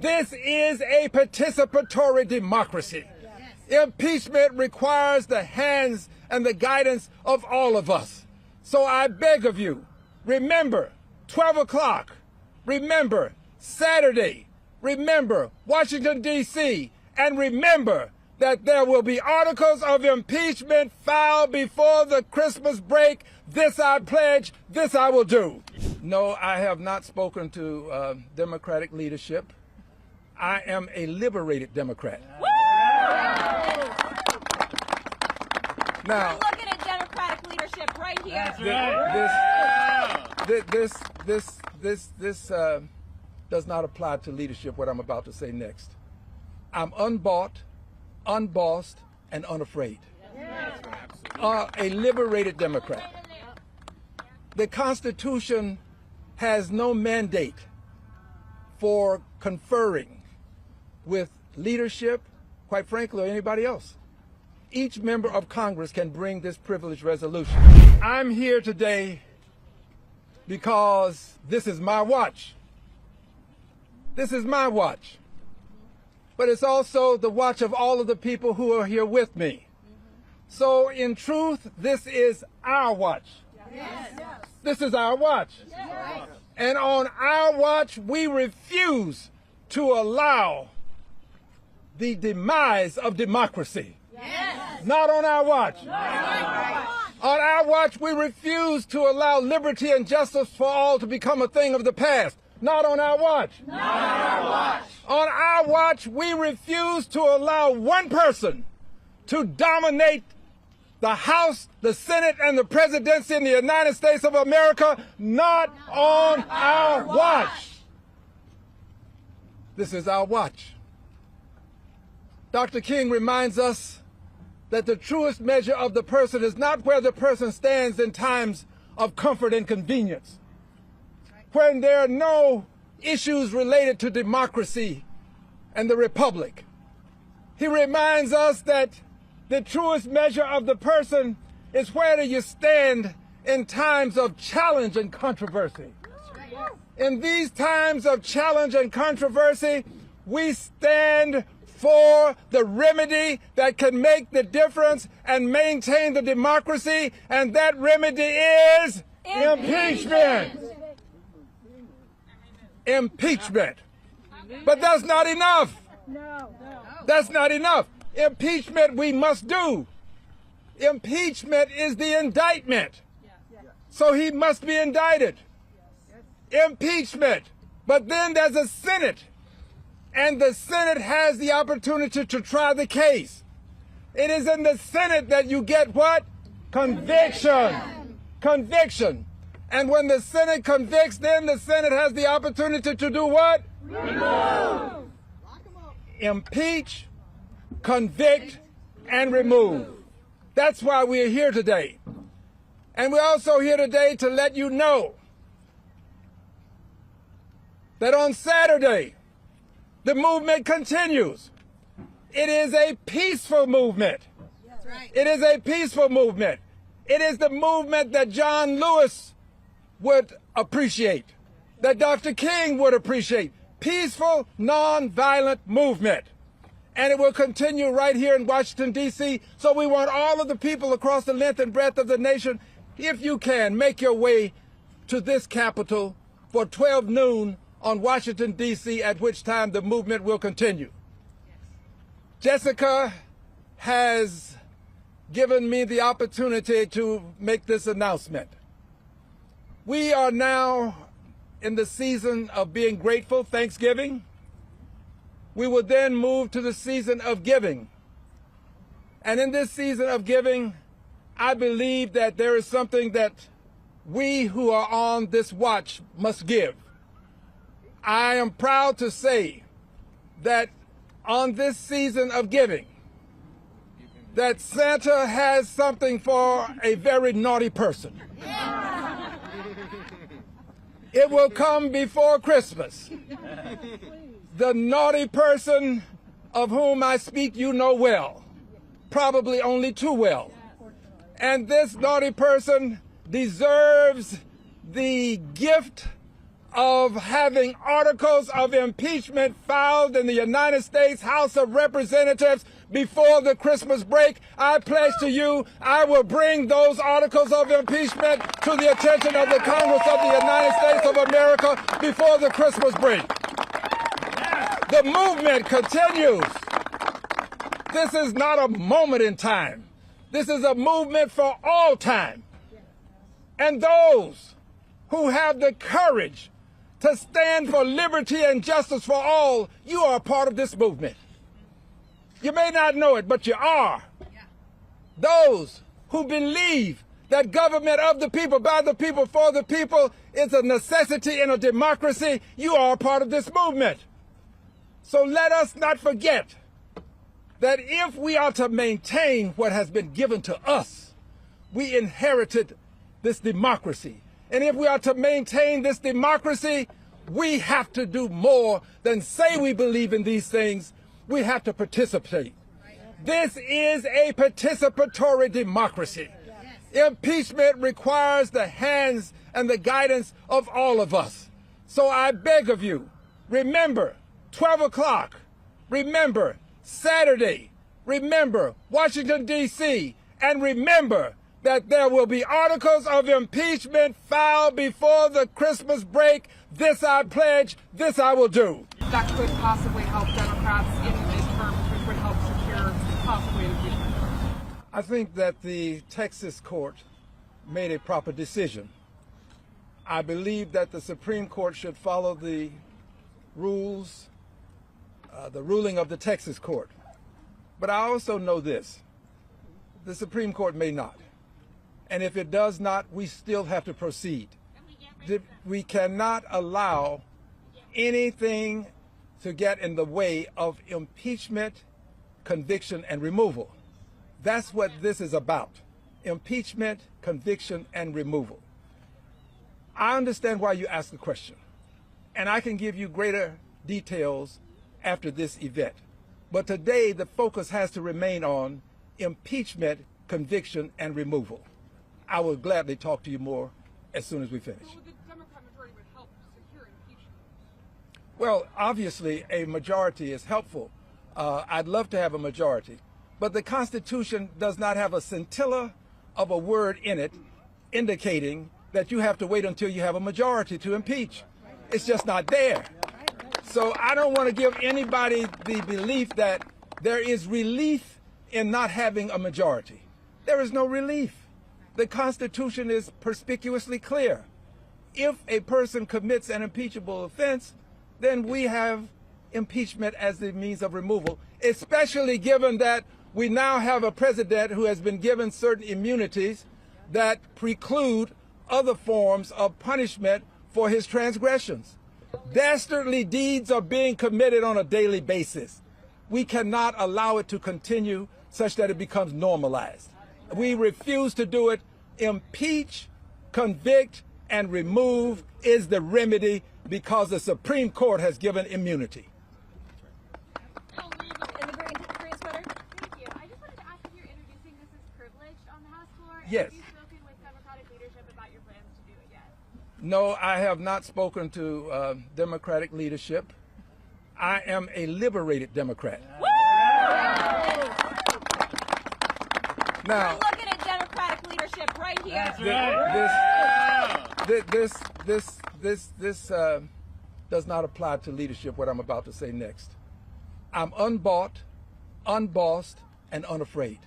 This is a participatory democracy. Impeachment requires the hands and the guidance of all of us. So I beg of you, remember 12 o'clock, remember Saturday, remember Washington, D.C., and remember that there will be articles of impeachment filed before the Christmas break. This I pledge, this I will do. No, I have not spoken to Democratic leadership. I am a liberated Democrat. Now, we're looking at Democratic leadership right here. This does not apply to leadership, what I'm about to say next. I'm unbought, unbossed, and unafraid. A liberated Democrat. The Constitution has no mandate for conferring with leadership, quite frankly, or anybody else. Each member of Congress can bring this privileged resolution. I'm here today because this is my watch. This is my watch. But it's also the watch of all of the people who are here with me. So in truth, this is our watch. Yes. This is our watch. Yes. And on our watch, we refuse to allow the demise of democracy. Yes. Not on our watch. No. On our watch, we refuse to allow liberty and justice for all to become a thing of the past. Not on our watch. Not on our watch. On our watch, we refuse to allow one person to dominate the House, the Senate, and the presidency in the United States of America. Not on our watch. This is our watch. Dr. King reminds us that the truest measure of the person is not where the person stands in times of comfort and convenience, when there are no issues related to democracy and the republic. He reminds us that the truest measure of the person is where do you stand in times of challenge and controversy. In these times of challenge and controversy, we stand for the remedy that can make the difference and maintain the democracy, and that remedy is impeachment. Impeachment. But that's not enough. That's not enough. Impeachment we must do. Impeachment is the indictment. So he must be indicted. Impeachment. But then there's a Senate. And the Senate has the opportunity to try the case. It is in the Senate that you get what? Conviction. Conviction. And when the Senate convicts, then the Senate has the opportunity to do what? Remove. Impeach, convict, and remove. That's why we're here today. And we're also here today to let you know that on Saturday, the movement continues. It is a peaceful movement. That's right. It is a peaceful movement. It is the movement that John Lewis would appreciate, that Dr. King would appreciate. Peaceful, nonviolent movement. And it will continue right here in Washington, D.C. So we want all of the people across the length and breadth of the nation, if you can, make your way to this Capitol for 12 noon on Washington, D.C., at which time the movement will continue. Jessica has given me the opportunity to make this announcement. We are now in the season of being grateful, Thanksgiving. We will then move to the season of giving. And in this season of giving, I believe that there is something that we who are on this watch must give. I am proud to say that on this season of giving, that Santa has something for a very naughty person. It will come before Christmas. The naughty person of whom I speak you know well, probably only too well. And this naughty person deserves the gift of having articles of impeachment filed in the United States House of Representatives before the Christmas break, I pledge to you I will bring those articles of impeachment to the attention of the Congress of the United States of America before the Christmas break. The movement continues. This is not a moment in time. This is a movement for all time. And those who have the courage to stand for liberty and justice for all, you are a part of this movement. You may not know it, but you are. Those who believe that government of the people, by the people, for the people is a necessity in a democracy, you are a part of this movement. So let us not forget that if we are to maintain what has been given to us, we inherited this democracy. And if we are to maintain this democracy, we have to do more than say we believe in these things. We have to participate. This is a participatory democracy. Impeachment requires the hands and the guidance of all of us. So I beg of you, remember 12 o'clock, remember Saturday, remember Washington, D.C., and remember that there will be articles of impeachment filed before the Christmas break. This I pledge, this I will do. That could possibly help Democrats in the midterms, which would help secure possibly an impeachment. I think that the Texas court made a proper decision. I believe that the Supreme Court should follow the rules, the ruling of the Texas court. But I also know this, the Supreme Court may not. And if it does not, we still have to proceed. We cannot allow anything to get in the way of impeachment, conviction, and removal. That's what this is about. Impeachment, conviction, and removal. I understand why you asked the question, and I can give you greater details after this event. But today, the focus has to remain on impeachment, conviction, and removal. I will gladly talk to you more as soon as we finish. So the Democrat majority would help secure impeachment? Well, obviously, a majority is helpful. I'd love to have a majority. But the Constitution does not have a scintilla of a word in it indicating that you have to wait until you have a majority to impeach. It's just not there. So I don't want to give anybody the belief that there is relief in not having a majority. There is no relief. The Constitution is perspicuously clear. If a person commits an impeachable offense, then we have impeachment as the means of removal, especially given that we now have a president who has been given certain immunities that preclude other forms of punishment for his transgressions. Dastardly deeds are being committed on a daily basis. We cannot allow it to continue such that it becomes normalized. We refuse to do it. Impeach, convict, and remove is the remedy because the Supreme Court has given immunity. Thank you. I just wanted to ask if you're introducing this as privileged on the House floor. Yes. Have you spoken with Democratic leadership about your plans to do it yet? No, I have not spoken to Democratic leadership. I am a liberated Democrat. Now, We're looking at Democratic leadership right here. This does not apply to leadership, what I'm about to say next. I'm unbought, unbossed, and unafraid.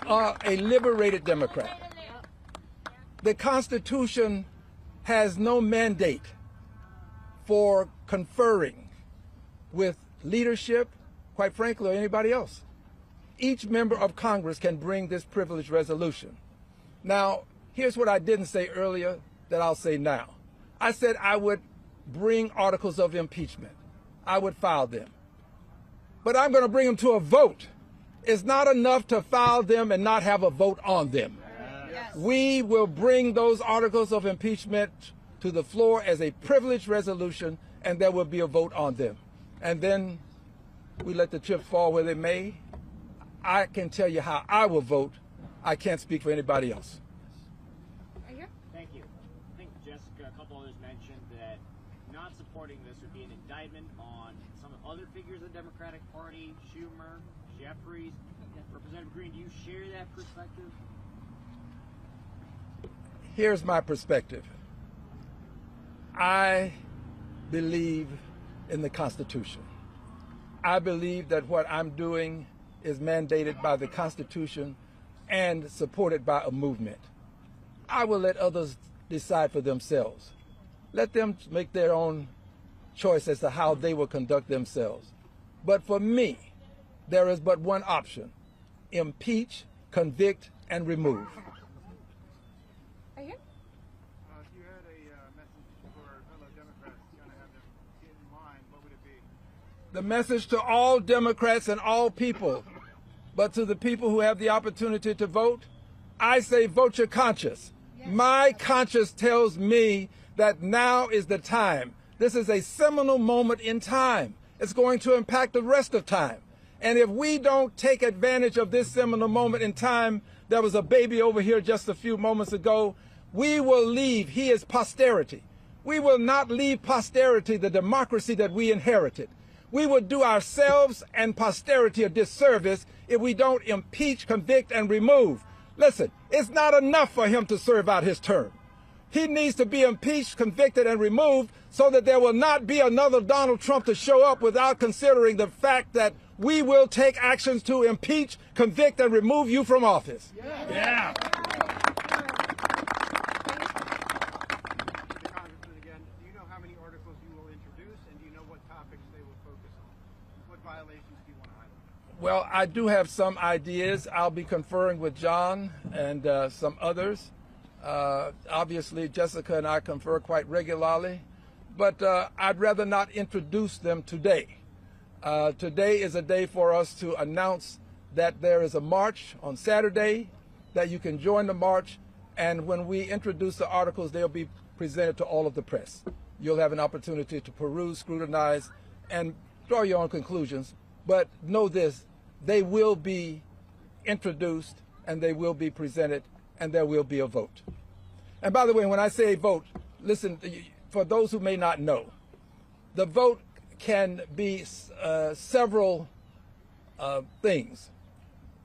A liberated Democrat. The Constitution has no mandate for conferring with leadership, quite frankly, or anybody else. Each member of Congress can bring this privilege resolution. Now, here's what I didn't say earlier that I'll say now. I said I would bring articles of impeachment. I would file them. But I'm going to bring them to a vote. It's not enough to file them and not have a vote on them. Yes. We will bring those articles of impeachment to the floor as a privilege resolution, and there will be a vote on them. And then we let the chips fall where they may. I can tell you how I will vote. I can't speak for anybody else. Right here? Thank you. I think Jessica, a couple others mentioned indictment on some other figures of the Democratic Party, Schumer, Jeffries. Representative Green, do you share that perspective? Here's my perspective. I believe in the Constitution. I believe that what I'm doing is mandated by the Constitution and supported by a movement. I will let others decide for themselves. Let them make their own choice as to how they will conduct themselves. But for me, there is but one option: impeach, convict, and remove. Right here? If you had a message for fellow Democrats you want to have them get in mind, what would it be? The message to all Democrats and all people, but to the people who have the opportunity to vote, I say vote your conscience. My conscience tells me that now is the time. This is a seminal moment in time. It's going to impact the rest of time. And if we don't take advantage of this seminal moment in time, there was a baby over here just a few moments ago, we will leave, he is posterity. We will not leave posterity the democracy that we inherited. We would do ourselves and posterity a disservice if we don't impeach, convict, and remove. Listen, it's not enough for him to serve out his term. He needs to be impeached, convicted, and removed so that there will not be another Donald Trump to show up without considering the fact that we will take actions to impeach, convict, and remove you from office. Yeah. Congressman, again, do you know how many articles you will introduce, and do you know what topics they will focus on? What violations do you want to highlight? Well, I do have some ideas. I'll be conferring with John and some others. Obviously, Jessica and I confer quite regularly, but I'd rather not introduce them today. Today is a day for us to announce that there is a march on Saturday, that you can join the march, and when we introduce the articles, they'll be presented to all of the press. You'll have an opportunity to peruse, scrutinize, and draw your own conclusions. But know this, they will be introduced, and they will be presented, and there will be a vote. And by the way, when I say vote, listen, for those who may not know, the vote can be several things.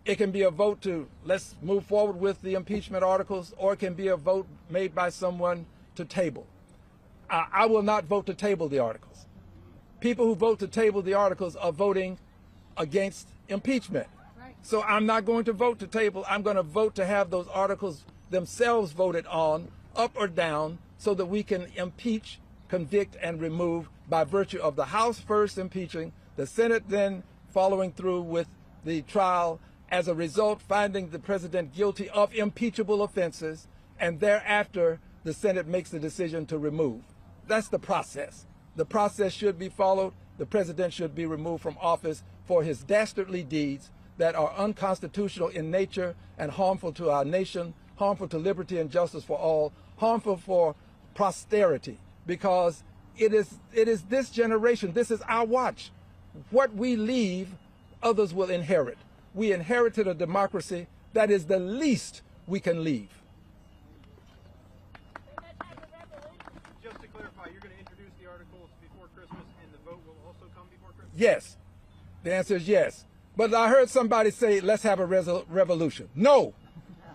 It can be a vote to let's move forward with the impeachment articles, or it can be a vote made by someone to table. I will not vote to table the articles. People who vote to table the articles are voting against impeachment. So I'm not going to vote to table. I'm going to vote to have those articles themselves voted on, up or down, so that we can impeach, convict, and remove by virtue of the House first impeaching, the Senate then following through with the trial, as a result finding the president guilty of impeachable offenses, and thereafter the Senate makes the decision to remove. That's the process. The process should be followed. The president should be removed from office for his dastardly deeds that are unconstitutional in nature and harmful to our nation, harmful to liberty and justice for all, harmful for posterity, because it is this generation, this is our watch. What we leave, others will inherit. We inherited a democracy that is the least we can leave. Just to clarify, you're going to introduce the articles before Christmas, and the vote will also come before Christmas? Yes. The answer is yes. But I heard somebody say, let's have a revolution. No.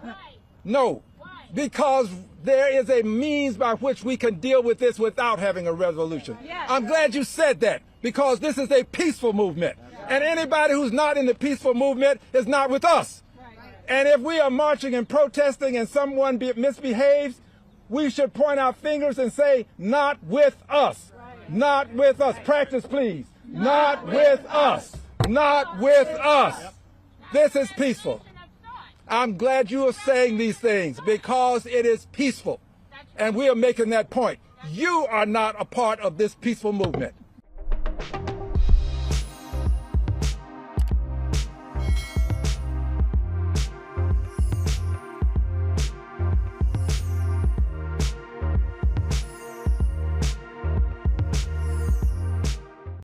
Why? No. Why? Because there is a means by which we can deal with this without having a revolution. Yes. I'm glad you said that, because this is a peaceful movement. And anybody who's not in the peaceful movement is not with us. And if we are marching and protesting and someone misbehaves, we should point our fingers and say, not with us. Not with us. Practice, please. Not with us. Not with us. This is peaceful. I'm glad you are saying these things, because it is peaceful. And we are making that point. You are not a part of this peaceful movement.